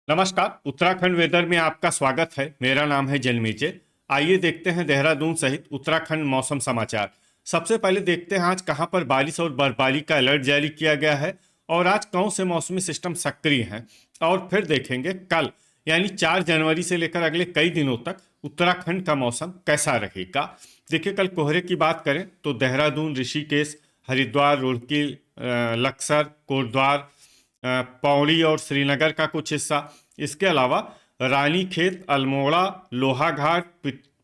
नमस्कार। उत्तराखंड वेदर में आपका स्वागत है। मेरा नाम है जन्मेजय। आइए देखते हैं देहरादून सहित उत्तराखंड मौसम समाचार। सबसे पहले देखते हैं आज कहां पर बारिश और बर्फबारी का अलर्ट जारी किया गया है और आज कौन से मौसमी सिस्टम सक्रिय हैं। और फिर देखेंगे कल यानी 4 जनवरी से लेकर अगले कई दिनों तक उत्तराखंड का मौसम कैसा रहेगा। देखिए, कल कोहरे की बात करें तो देहरादून, ऋषिकेश, हरिद्वार, रुड़की, लक्सर, कोटद्वार, पौड़ी और श्रीनगर का कुछ हिस्सा, इसके अलावा रानीखेत, अल्मोड़ा, लोहाघाट,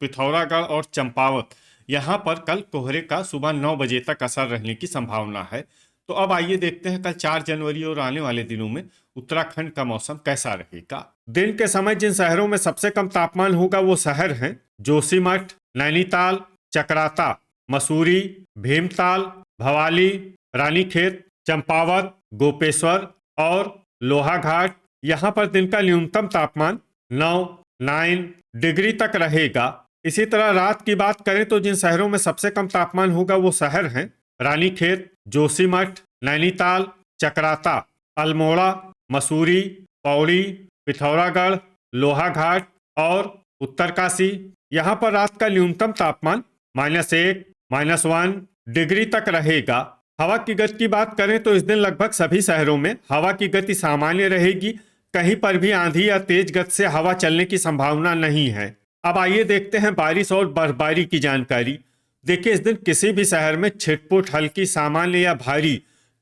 पिथौरागढ़ और चंपावत, यहाँ पर कल कोहरे का सुबह 9 बजे तक असर रहने की संभावना है। तो अब आइए देखते हैं कल 4 जनवरी और आने वाले दिनों में उत्तराखंड का मौसम कैसा रहेगा। दिन के समय जिन शहरों में सबसे कम तापमान होगा वो शहर हैं जोशीमठ, नैनीताल, चकराता, मसूरी, भीमताल, भवाली, रानीखेत, चंपावत, गोपेश्वर और लोहाघाट। यहाँ पर दिन का न्यूनतम तापमान 9 डिग्री तक रहेगा। इसी तरह रात की बात करें तो जिन शहरों में सबसे कम तापमान होगा वो शहर हैं रानीखेत, जोशीमठ, नैनीताल, चकराता, अल्मोड़ा, मसूरी, पौड़ी, पिथौरागढ़, लोहाघाट और उत्तरकाशी। यहाँ पर रात का न्यूनतम तापमान -1, -1 डिग्री तक रहेगा। हवा की गति की बात करें तो इस दिन लगभग सभी शहरों में हवा की गति सामान्य रहेगी। कहीं पर भी आंधी या तेज गति से हवा चलने की संभावना नहीं है। अब आइए देखते हैं बारिश और बर्फबारी की जानकारी। देखिए, इस दिन किसी भी शहर में छिटपुट, हल्की, सामान्य या भारी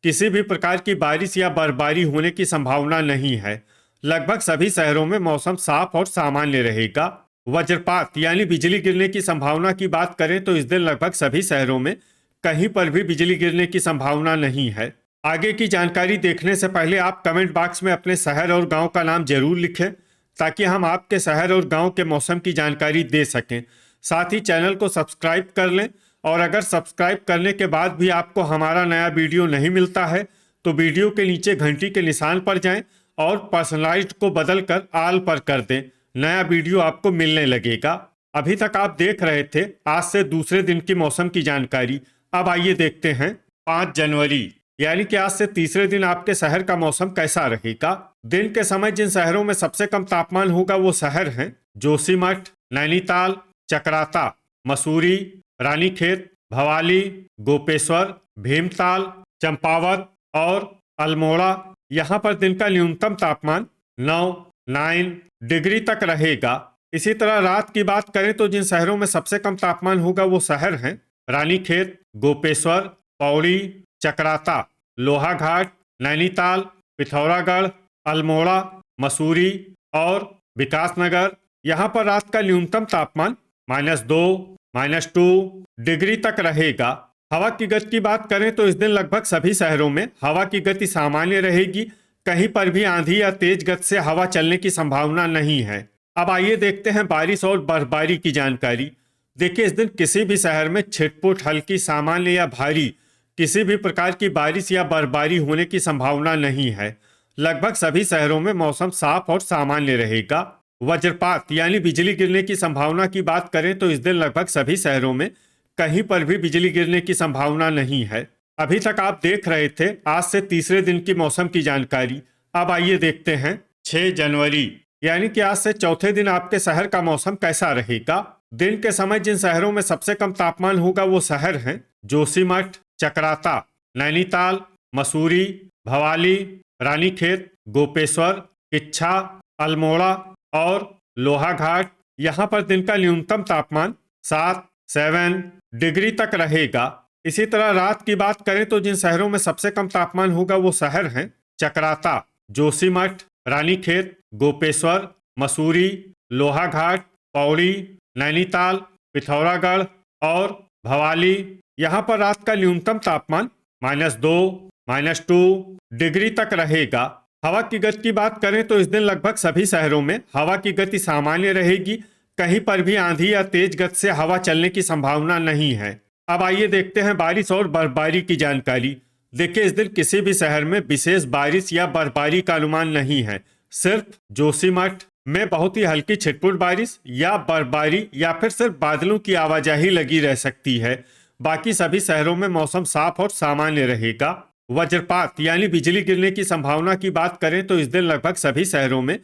किसी भी प्रकार की बारिश या बर्फबारी होने की संभावना नहीं है। लगभग सभी शहरों में मौसम साफ और सामान्य रहेगा। वज्रपात यानी बिजली गिरने की संभावना की बात करें तो इस दिन लगभग सभी शहरों में कहीं पर भी बिजली गिरने की संभावना नहीं है। आगे की जानकारी देखने से पहले आप कमेंट बॉक्स में अपने शहर और गांव का नाम जरूर लिखें ताकि हम आपके शहर और गांव के मौसम की जानकारी दे सकें। साथ ही चैनल को सब्सक्राइब कर लें और अगर सब्सक्राइब करने के बाद भी आपको हमारा नया वीडियो नहीं मिलता है तो वीडियो के नीचे घंटी के निशान पर जाएं और पर्सनलाइज्ड को बदलकर आल पर कर दें। नया वीडियो आपको मिलने लगेगा। अभी तक आप देख रहे थे आज से दूसरे दिन की मौसम की जानकारी। अब आइए देखते हैं 5 जनवरी यानी कि आज से तीसरे दिन आपके शहर का मौसम कैसा रहेगा। दिन के समय जिन शहरों में सबसे कम तापमान होगा वो शहर हैं जोशीमठ, नैनीताल, चकराता, मसूरी, रानीखेत, भवाली, गोपेश्वर, भीमताल, चंपावत और अल्मोड़ा। यहाँ पर दिन का न्यूनतम तापमान 9 डिग्री तक रहेगा। इसी तरह रात की बात करें तो जिन शहरों में सबसे कम तापमान होगा वो शहर हैं रानीखेत, गोपेश्वर, पौड़ी, चकराता, लोहाघाट, नैनीताल, पिथौरागढ़, अल्मोड़ा, मसूरी और विकासनगर। यहाँ पर रात का न्यूनतम तापमान -2, -2 डिग्री तक रहेगा। हवा की गति की बात करें तो इस दिन लगभग सभी शहरों में हवा की गति सामान्य रहेगी। कहीं पर भी आंधी या तेज गति से हवा चलने की संभावना नहीं है। अब आइए देखते हैं बारिश और बर्फबारी की जानकारी। देखिए, इस दिन किसी भी शहर में छिटपुट, हल्की, सामान्य या भारी किसी भी प्रकार की बारिश या बर्फबारी होने की संभावना नहीं है। लगभग सभी शहरों में मौसम साफ और सामान्य रहेगा। वज्रपात यानी बिजली गिरने की संभावना की बात करें तो इस दिन लगभग सभी शहरों में कहीं पर भी बिजली गिरने की संभावना नहीं है। अभी तक आप देख रहे थे आज से तीसरे दिन की मौसम की जानकारी। अब आइए देखते हैं 6 जनवरी यानी कि आज से चौथे दिन आपके शहर का मौसम कैसा रहेगा। दिन के समय जिन शहरों में सबसे कम तापमान होगा वो शहर हैं जोशीमठ, चकराता, नैनीताल, मसूरी, भवाली, रानीखेत, गोपेश्वर, किच्छा, अल्मोड़ा और लोहाघाट। यहाँ पर दिन का न्यूनतम तापमान 7 डिग्री तक रहेगा। इसी तरह रात की बात करें तो जिन शहरों में सबसे कम तापमान होगा वो शहर हैं चकराता, जोशीमठ, रानीखेत, गोपेश्वर, मसूरी, लोहाघाट, पौड़ी, नैनीताल, पिथौरागढ़ और भवाली। यहाँ पर रात का न्यूनतम तापमान -2, -2 डिग्री तक रहेगा। हवा की गति की बात करें तो इस दिन लगभग सभी शहरों में हवा की गति सामान्य रहेगी। कहीं पर भी आंधी या तेज गति से हवा चलने की संभावना नहीं है। अब आइए देखते हैं बारिश और बर्फबारी की जानकारी। देखिए, इस दिन किसी भी शहर में विशेष बारिश या बर्फबारी का अनुमान नहीं है। सिर्फ जोशीमठ में बहुत ही हल्की छिटपुट बारिश या बर्फबारी या फिर सिर्फ बादलों की आवाजाही लगी रह सकती है। बाकी सभी शहरों में मौसम साफ और सामान्य रहेगा। वज्रपात यानी बिजली गिरने की संभावना की बात करें तो इस दिन लगभग सभी शहरों में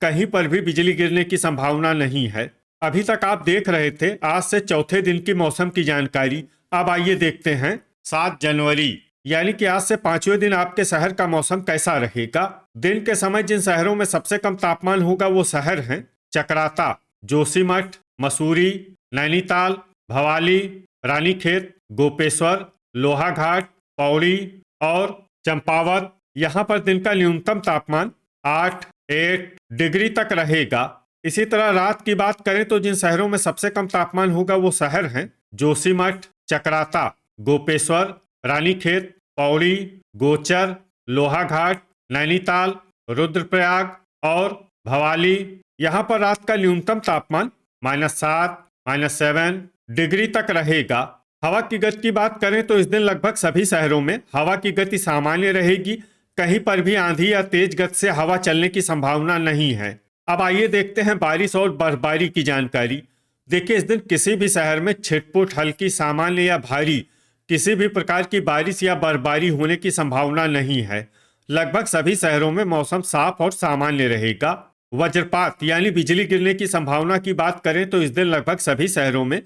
कहीं पर भी बिजली गिरने की संभावना नहीं है। अभी तक आप देख रहे थे आज से चौथे दिन की मौसम की जानकारी। अब आइए देखते हैं 7 जनवरी यानी कि आज से 5वें दिन आपके शहर का मौसम कैसा रहेगा। दिन के समय जिन शहरों में सबसे कम तापमान होगा वो शहर हैं चकराता, जोशीमठ, मसूरी, नैनीताल, भवाली, रानीखेत, गोपेश्वर, लोहाघाट, पौड़ी और चंपावत। यहाँ पर दिन का न्यूनतम तापमान 8 डिग्री तक रहेगा। इसी तरह रात की बात करें तो जिन शहरों में सबसे कम तापमान होगा वो शहर हैं जोशीमठ, चकराता, गोपेश्वर, रानीखेत, पौड़ी, गोचर, लोहाघाट, नैनीताल, रुद्रप्रयाग और भवाली। यहाँ पर रात का न्यूनतम तापमान -7, -7 डिग्री तक रहेगा। हवा की गति की बात करें तो इस दिन लगभग सभी शहरों में हवा की गति सामान्य रहेगी। कहीं पर भी आंधी या तेज गति से हवा चलने की संभावना नहीं है। अब आइए देखते हैं बारिश और बर्फबारी की जानकारी। देखिए इस दिन किसी भी शहर में छिटपुट, हल्की, सामान्य या भारी किसी भी प्रकार की बारिश या बर्फबारी होने की संभावना नहीं है। लगभग सभी शहरों में मौसम साफ और सामान्य रहेगा। वज्रपात यानी बिजली गिरने की संभावना की बात करें तो इस दिन लगभग सभी शहरों में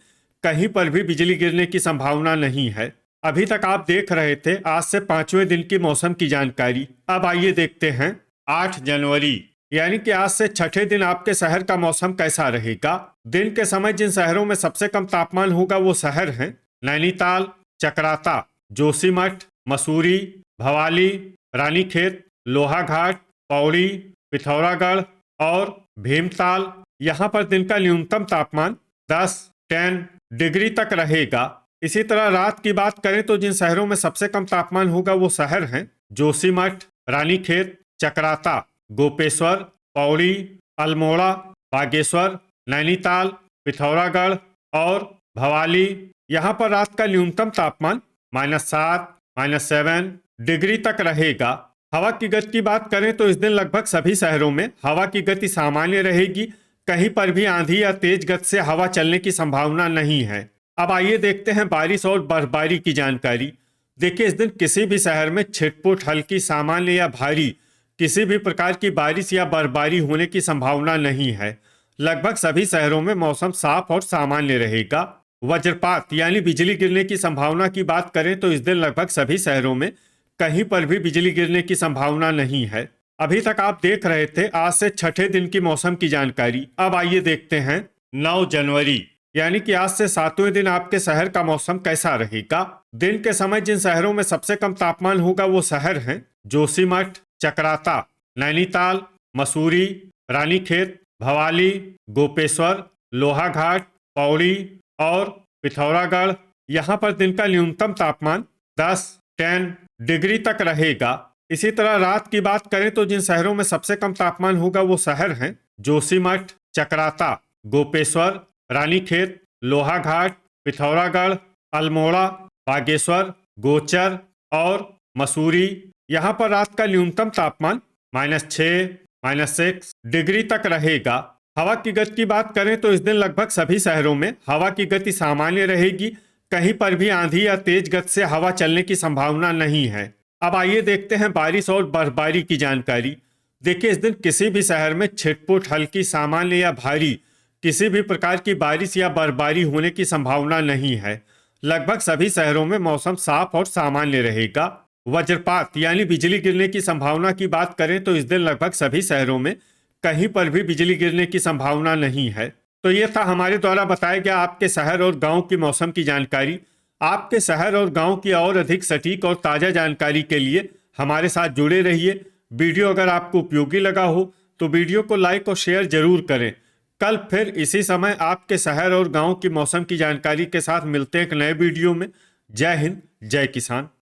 कहीं पर भी बिजली गिरने की संभावना नहीं है। अभी तक आप देख रहे थे आज से 5वें दिन की मौसम की जानकारी। अब आइए देखते हैं 8 जनवरी यानी कि आज से छठे दिन आपके शहर का मौसम कैसा रहेगा। दिन के समय जिन शहरों में सबसे कम तापमान होगा वो शहर हैं नैनीताल, चकराता, जोशीमठ, मसूरी, भवाली, रानीखेत, लोहाघाट, पौड़ी, पिथौरागढ़ और भीमताल। यहाँ पर दिन का न्यूनतम तापमान 10 डिग्री तक रहेगा। इसी तरह रात की बात करें तो जिन शहरों में सबसे कम तापमान होगा वो शहर हैं जोशीमठ, रानीखेत, चकराता, गोपेश्वर, पौड़ी, अल्मोड़ा, बागेश्वर, नैनीताल, पिथौरागढ़ और भवाली। यहाँ पर रात का न्यूनतम तापमान -7, -7 डिग्री तक रहेगा। हवा की गति की बात करें तो इस दिन लगभग सभी शहरों में हवा की गति सामान्य रहेगी। कहीं पर भी आंधी या तेज गति से हवा चलने की संभावना नहीं है। अब आइए देखते हैं बारिश और बर्फबारी की जानकारी। देखिए इस दिन किसी भी शहर में छिटपुट, हल्की, सामान्य या भारी किसी भी प्रकार की बारिश या बर्फबारी होने की संभावना नहीं है। लगभग सभी शहरों में मौसम साफ और सामान्य रहेगा। वज्रपात यानी बिजली गिरने की संभावना की बात करें तो इस दिन लगभग सभी शहरों में कहीं पर भी बिजली गिरने की संभावना नहीं है। अभी तक आप देख रहे थे आज से छठे दिन की मौसम की जानकारी। अब आइए देखते हैं 9 जनवरी यानी कि आज से 7वें दिन आपके शहर का मौसम कैसा रहेगा। दिन के समय जिन शहरों में सबसे कम तापमान होगा वो शहर हैं जोशीमठ, चकराता, नैनीताल, मसूरी, रानीखेत, भवाली, गोपेश्वर, लोहाघाट, पौड़ी और पिथौरागढ़। यहाँ पर दिन का न्यूनतम तापमान 10 डिग्री तक रहेगा। इसी तरह रात की बात करें तो जिन शहरों में सबसे कम तापमान होगा वो शहर हैं जोशीमठ, चकराता, गोपेश्वर, रानीखेत, लोहाघाट, पिथौरागढ़, अल्मोड़ा, बागेश्वर, गोचर और मसूरी। यहाँ पर रात का न्यूनतम तापमान -6, -6 डिग्री तक रहेगा। हवा की गति की बात करें तो इस दिन लगभग सभी शहरों में हवा की गति सामान्य रहेगी। कहीं पर भी आंधी या तेज गति से हवा चलने की संभावना नहीं है। अब आइए देखते हैं बारिश और बर्फबारी की जानकारी। देखिए इस दिन किसी भी शहर में छिटपुट, हल्की, सामान्य या भारी किसी भी प्रकार की बारिश या बर्फबारी होने की संभावना नहीं है। लगभग सभी शहरों में मौसम साफ और सामान्य रहेगा। वज्रपात यानी बिजली गिरने की संभावना की बात करें तो इस दिन लगभग सभी शहरों में कहीं पर भी बिजली गिरने की संभावना नहीं है। तो ये था हमारे द्वारा बताया गया आपके शहर और गांव की मौसम की जानकारी। आपके शहर और गांव की और अधिक सटीक और ताज़ा जानकारी के लिए हमारे साथ जुड़े रहिए। वीडियो अगर आपको उपयोगी लगा हो तो वीडियो को लाइक और शेयर जरूर करें। कल फिर इसी समय आपके शहर और गांव की मौसम की जानकारी के साथ मिलते हैं एक नए वीडियो में। जय हिंद, जय किसान।